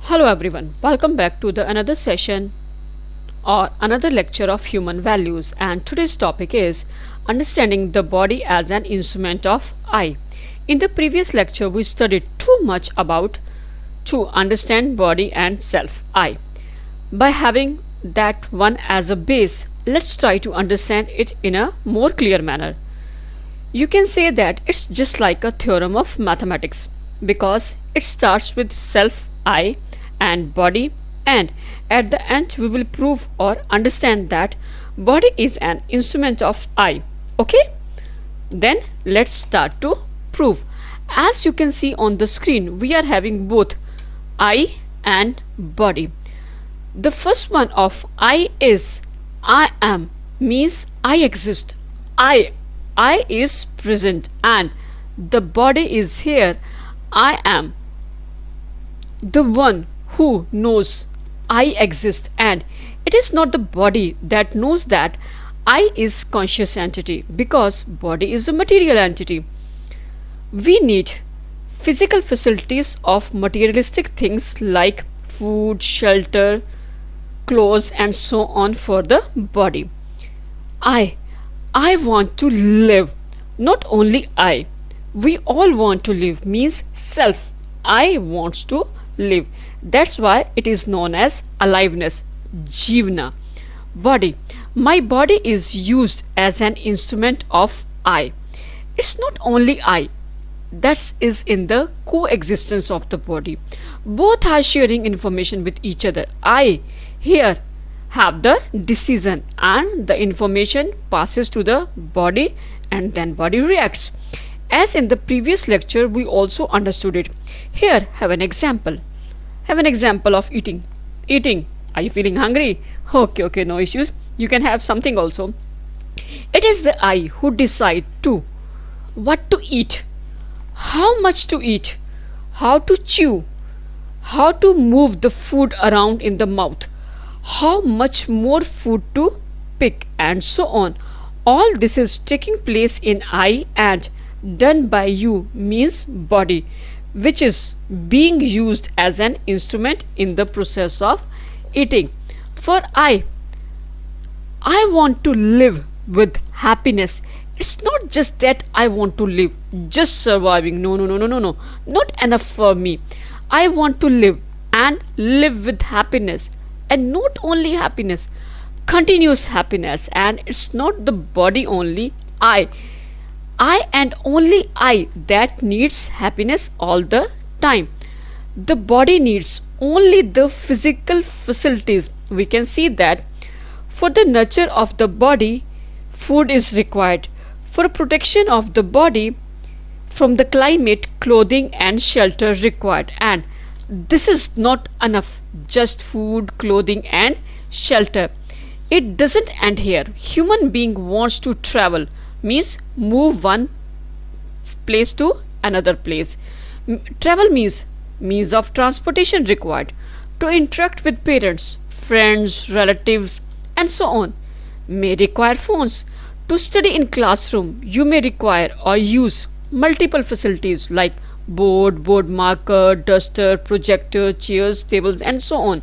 Hello everyone, welcome back to the another session or another lecture of human values, and today's topic is understanding the body as an instrument of I. In the previous lecture we studied too much about to understand body and self I. By having that one as a base, let's try to understand it in a more clear manner. You can say that it's just like a theorem of mathematics because it starts with self I and body, and at the end we will prove or understand that body is an instrument of I. Okay? Then let's start to prove. As you can see on the screen, we are having both I and body. The first one of I is I am, means I exist. I is present, and the body is here. I am the one who knows I exist, and it is not the body that knows that I is conscious entity, because body is a material entity. We need physical facilities of materialistic things like food, shelter, clothes and so on for the body. I I want to live. Not only I. We all want to live, means self. I wants to live. That's why it is known as aliveness, jivna. Body. My body is used as an instrument of I. It's not only I. That is in the coexistence of the body. Both are sharing information with each other. I here have the decision, and the information passes to the body, and then body reacts. As in the previous lecture we also understood it. Here have an example. Have an example of eating. Eating. Are you feeling hungry? Okay, no issues. You can have something also. It is the I who decide to what to eat, how much to eat, how to chew, how to move the food around in the mouth, how much more food to pick, and so on. All this is taking place in I and done by you, means body, which is being used as an instrument in the process of eating. For I want to live with happiness. It's not just that I want to live, just surviving. No. Not enough for me. I want to live and live with happiness. And not only happiness, continuous happiness. And it's not the body only. I and only I that needs happiness all the time. The body needs only the physical facilities. We can see that for the nurture of the body, food is required. For protection of the body from the climate, clothing and shelter required. And this is not enough, just food, clothing and shelter. It doesn't end here. Human being wants to travel, means move one place to another place. Travel means of transportation required. To interact with parents, friends, relatives and so on may require phones. To study in classroom, you may require or use multiple facilities like board marker, duster, projector, chairs, tables and so on.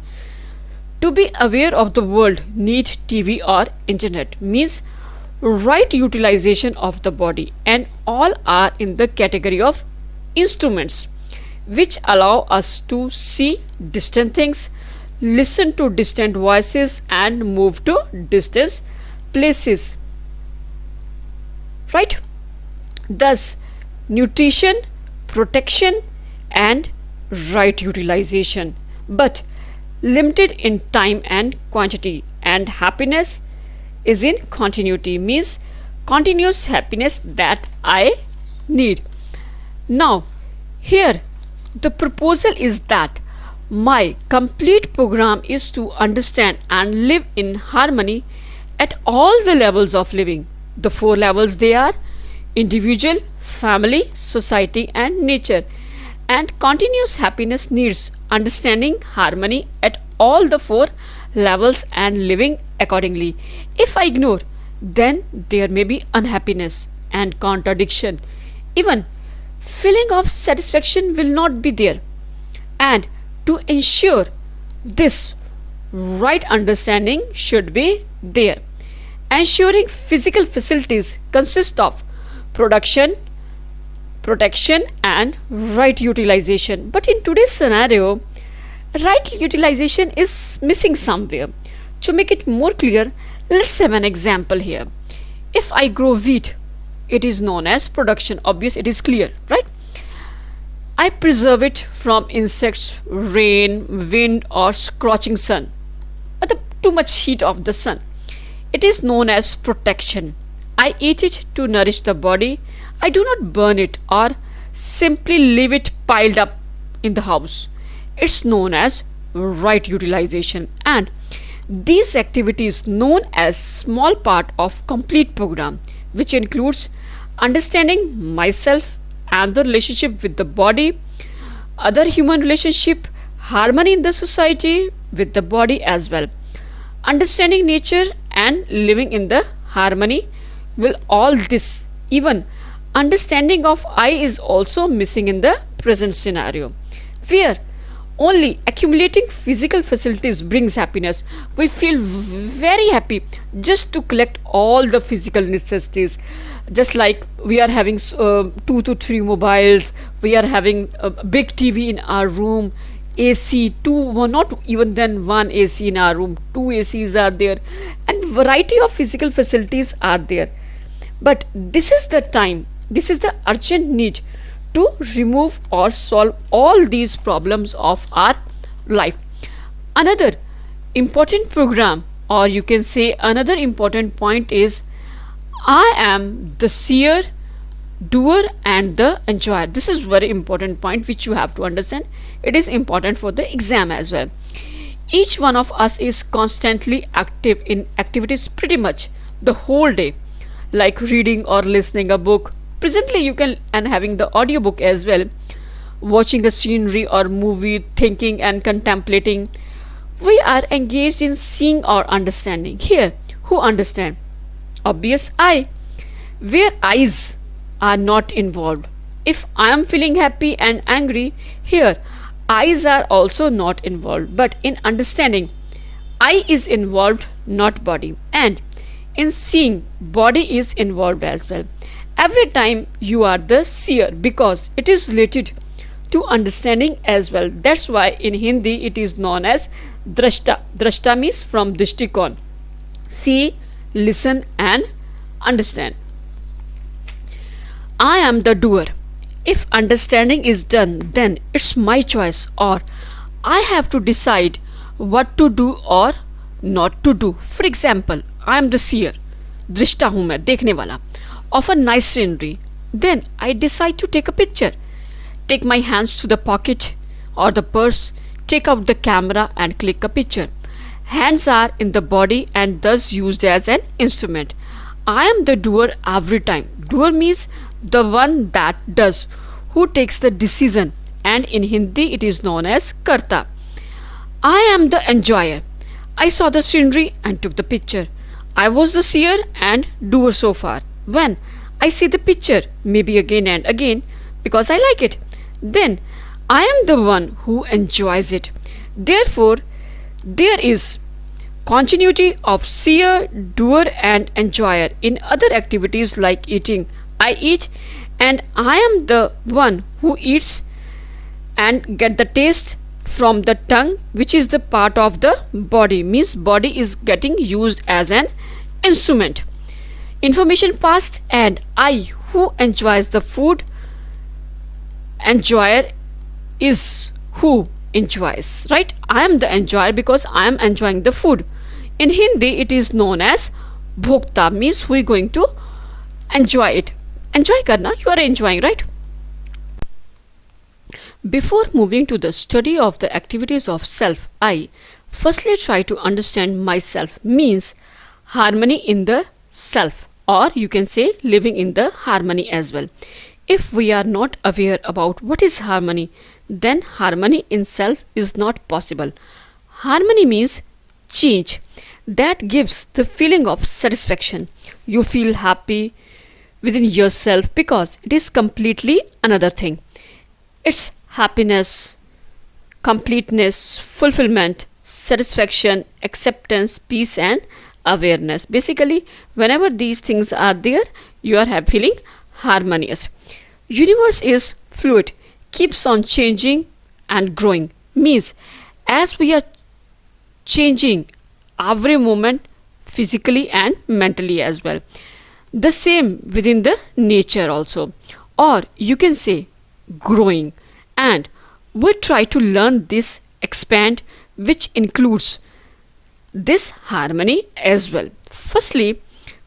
To be aware of the world, need TV or internet, means right utilization of the body, and all are in the category of instruments which allow us to see distant things, listen to distant voices and move to distant places. Right? Thus, nutrition, protection and right utilization, but limited in time and quantity. And happiness is in continuity, means continuous happiness that I need. Now, here the proposal is that my complete program is to understand and live in harmony at all the levels of living. The 4 levels they are individual, family, society and nature. And continuous happiness needs understanding harmony at all the 4 levels and living accordingly. If I ignore, then there may be unhappiness and contradiction. Even feeling of satisfaction will not be there. And To ensure this, right understanding should be there. Ensuring physical facilities consist of production, protection and right utilization. But in today's scenario, right utilization is missing somewhere. To make it more clear, let's have an example here. If I grow wheat, it is known as production. Obvious, it is clear, right? I preserve it from insects, rain, wind or scorching sun, or the too much heat of the sun. It is known as protection. I eat it to nourish the body. I do not burn it or simply leave it piled up in the house. It's known as right utilization, and these activities known as small part of complete program, which includes understanding myself and the relationship with the body, other human relationship, harmony in the society with the body as well, understanding nature and living in the harmony. Will all this, even understanding of I is also missing in the present scenario, where only accumulating physical facilities brings happiness. We feel very happy just to collect all the physical necessities. Just like we are having 2 to 3 mobiles, we are having a big TV in our room, AC, two, well, not even then one AC in our room, two ACs are there, and variety of physical facilities are there. But this is the time, this is the urgent need to remove or solve all these problems of our life. Another important program, or you can say another important point, is I am the seer, doer and the enjoyer. This is very important point which you have to understand. It is important for the exam as well. Each one of us is constantly active in activities pretty much the whole day, like reading or listening a book. Presently you can, and having the audiobook as well, watching a scenery or movie, thinking and contemplating. We are engaged in seeing or understanding. Here, who understand? Obvious, I. Where eyes are not involved. If I am feeling happy and angry, here eyes are also not involved. But in understanding, I is involved, not body. And in seeing, body is involved as well. Every time you are the seer, because it is related to understanding as well. That's why in Hindi it is known as drashta. Drashta means from drishtikon. See, listen and understand. I am the doer. If understanding is done, then it's my choice, or I have to decide what to do or not to do. For example, I am the seer. दृष्टा हूँ मैं, देखने वाला, of a nice scenery. Then I decide to take a picture. Take my hands to the pocket or the purse, take out the camera and click a picture. Hands are in the body and thus used as an instrument. I am the doer every time. Doer means the one that does, who takes the decision, and in Hindi it is known as karta. I am the enjoyer. I saw the scenery and took the picture. I was the seer and doer so far. When I see the picture, maybe again and again, because I like it, then I am the one who enjoys it. Therefore, there is continuity of seer, doer and enjoyer in other activities like eating. I eat and I am the one who eats and get the taste from the tongue, which is the part of the body, means body is getting used as an instrument. Information passed, and I who enjoys the food, enjoyer is who enjoys, right? I am the enjoyer because I am enjoying the food. In Hindi it is known as bhokta, means who is going to enjoy it. Enjoy karna, you are enjoying, right? Before moving to the study of the activities of self, I firstly try to understand myself, means harmony in the self, or you can say living in the harmony as well. If we are not aware about what is harmony, then harmony in self is not possible. Harmony means change that gives the feeling of satisfaction. You feel happy within yourself because it is completely another thing. It's happiness completeness, fulfillment, satisfaction, acceptance, peace, and awareness. Basically, whenever these things are there, you are feeling harmonious. Universe is fluid, keeps on changing and growing. Means as we are changing every moment, physically and mentally as well. The same within the nature also, or you can say growing. And we try to learn this expand, which includes this harmony as well. Firstly,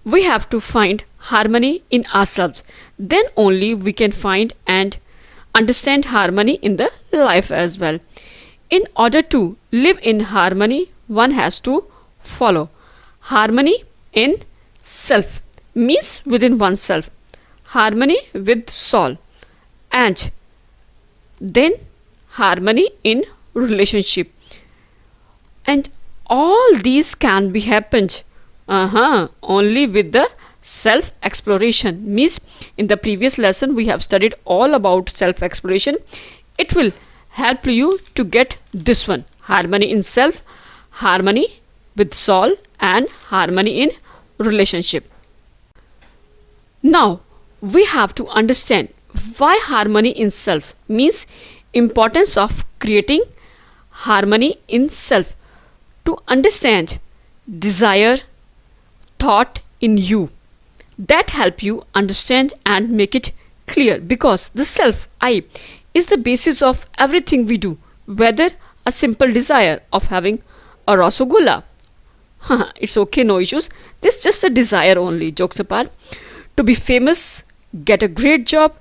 we have to find harmony in ourselves. Then only we can find and understand harmony in the life as well. In order to live in harmony, one has to follow harmony in self, means within oneself, harmony with soul, and then harmony in relationship. And all these can be happened only with the self exploration. Means in the previous lesson we have studied all about self exploration. It will help you to get this one: harmony in self, harmony with soul, and harmony in relationship. Now we have to understand why harmony in self, means importance of creating harmony in self. To understand desire, thought in you, that help you understand and make it clear, because the self I is the basis of everything we do. Whether a simple desire of having a rasagulla, it's okay, no issues, this is just a desire only, jokes apart. To be famous, get a great job,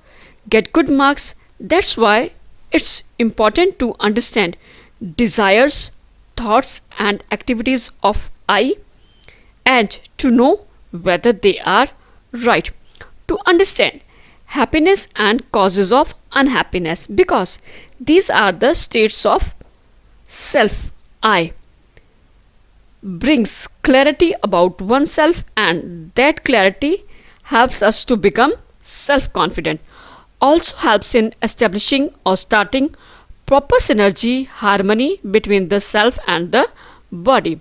get good marks. That's why it's important to understand desires, thoughts and activities of I, and to know whether they are right. To understand happiness and causes of unhappiness, because these are the states of self I. Brings clarity about oneself, and that clarity helps us to become self-confident. Also helps in establishing or starting proper synergy, harmony between the self and the body.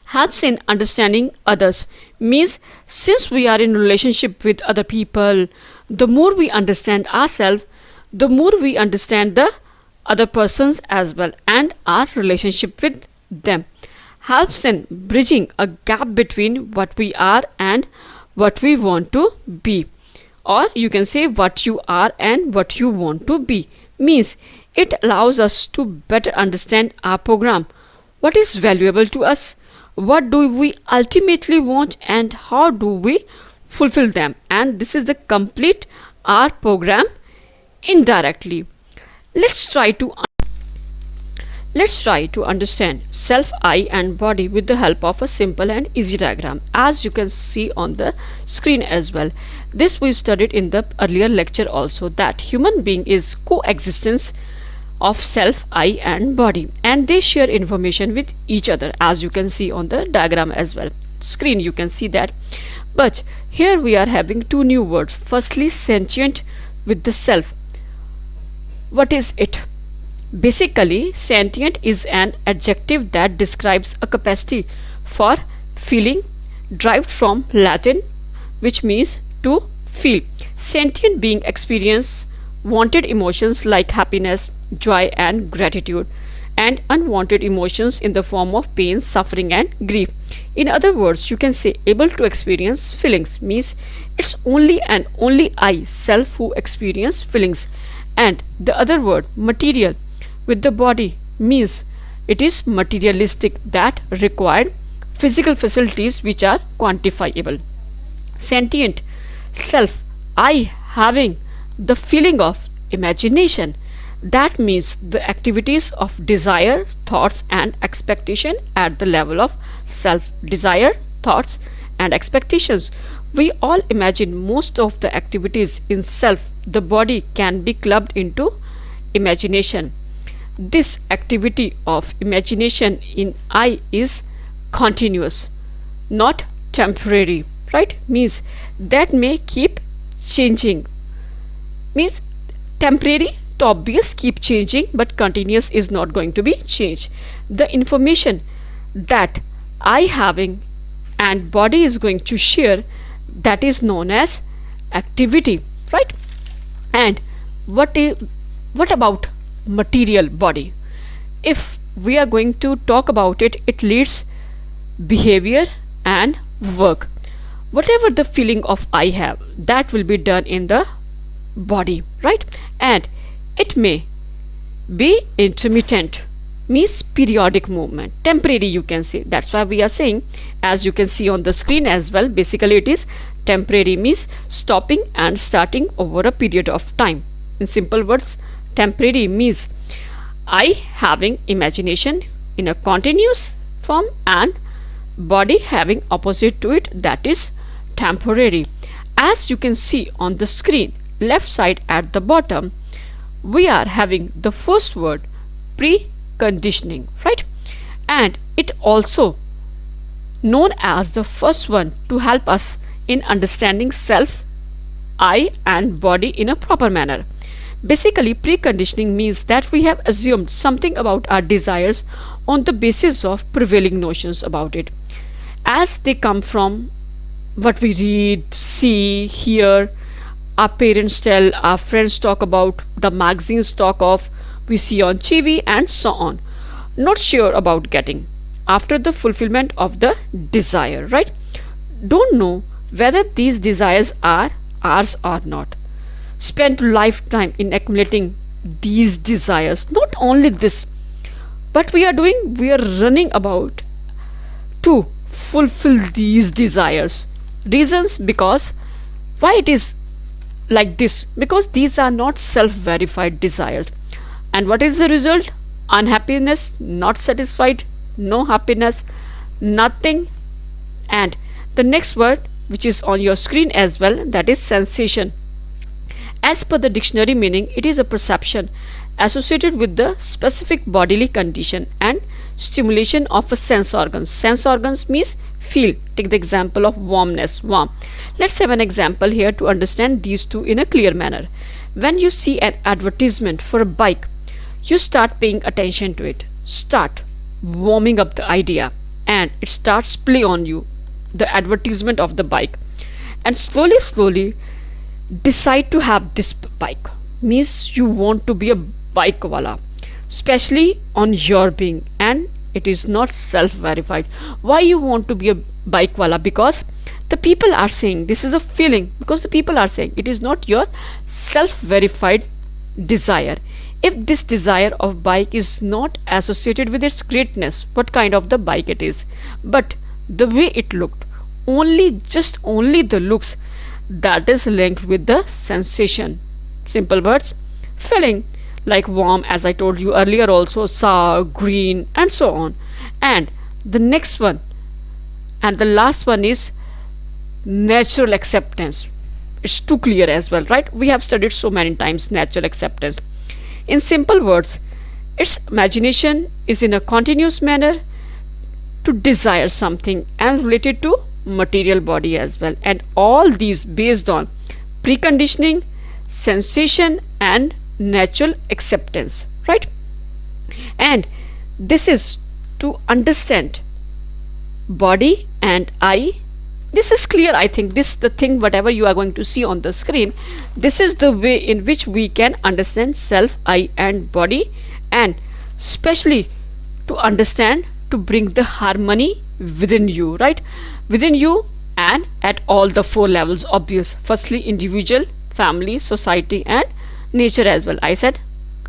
Helps in understanding others, means since we are in relationship with other people, the more we understand ourselves, the more we understand the other persons as well, and our relationship with them. Helps in bridging a gap between what we are and what we want to be, or you can say what you are and what you want to be. Means it allows us to better understand our program, what is valuable to us, what do we ultimately want, and how do we fulfill them. And this is the complete our program indirectly. Let's try to understand self, I and body with the help of a simple and easy diagram, as you can see on the screen as well. This we studied in the earlier lecture also, that human being is coexistence of self, I and body, and they share information with each other, as you can see on the diagram as well. Screen you can see that. But here we are having two new words. Firstly, sentient with the self. What is it? Basically, sentient is an adjective that describes a capacity for feeling, derived from Latin, which means to feel. Sentient being experience wanted emotions like happiness, joy and gratitude, and unwanted emotions in the form of pain, suffering and grief. In other words, you can say able to experience feelings, means it's only and only I, self, who experience feelings. And the other word, material with the body, means it is materialistic, that required physical facilities which are quantifiable. Sentient self, I, having the feeling of imagination, that means the activities of desire, thoughts and expectation at the level of self. Desire, thoughts and expectations, we all imagine most of the activities in self. The body can be clubbed into imagination. This activity of imagination in I is continuous, not temporary, right? Means that may keep changing. Means temporary The obvious keep changing, but continuous is not going to be changed. The information that I having and body is going to share, that is known as activity, right? And what about material body? If we are going to talk about it, it leads behavior and work. Whatever the feeling of I have, that will be done in the body, right? And it may be intermittent, means periodic movement, temporary you can say. That's why we are saying, as you can see on the screen as well, basically it is temporary, means stopping and starting over a period of time. In simple words, temporary means I having imagination in a continuous form and body having opposite to it, that is temporary. As you can see on the screen, left side at the bottom, we are having the first word preconditioning, right? And it also known as the first one to help us in understanding self, I and body in a proper manner. Basically, preconditioning means that we have assumed something about our desires on the basis of prevailing notions about it, as they come from what we read, see, hear, our parents tell, our friends talk about, the magazines talk of, we see on TV and so on. Not sure about getting after the fulfillment of the desire, right? Don't know whether these desires are ours or not. Spent lifetime in accumulating these desires. Not only this, but we are running about to fulfill these desires. Reasons because why it is like this, because these are not self-verified desires. And what is the result? Unhappiness, not satisfied, no happiness, nothing. And the next word which is on your screen as well, that is sensation. As per the dictionary meaning, it is a perception associated with the specific bodily condition and stimulation of a sense organs. Sense organs means feel. Take the example of warmness, warm. Let's have an example here to understand these two in a clear manner. When you see an advertisement for a bike, you start paying attention to it, start warming up the idea, and it starts play on you, the advertisement of the bike, and slowly decide to have this bike. Means you want to be a bike wala, especially on your being, and it is not self-verified. Why you want to be a bike wala? Because the people are saying, this is a feeling, because the people are saying, it is not your self-verified desire. If this desire of bike is not associated with its greatness, what kind of the bike it is, but the way it looked, only the looks, that is linked with the sensation. Simple words, feeling like warm, as I told you earlier also, sour, green, and so on. And the next one and the last one is natural acceptance. It's too clear as well, right? We have studied so many times natural acceptance. In simple words, its imagination is in a continuous manner to desire something and related to material body as well, and all these based on preconditioning, sensation and natural acceptance, right? And this is to understand body and I. This is clear, I think. This the thing, whatever you are going to see on the screen, this is the way in which we can understand self, I and body, and especially to understand, to bring the harmony within you, right? Within you and at all the four levels, obvious. Firstly, individual, family, society and nature as well. I said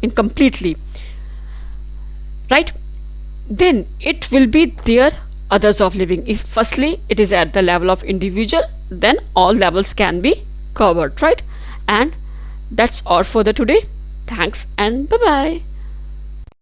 incompletely, right? Then it will be there others of living. If firstly it is at the level of individual, then all levels can be covered, right? And that's all for the today. Thanks and bye bye.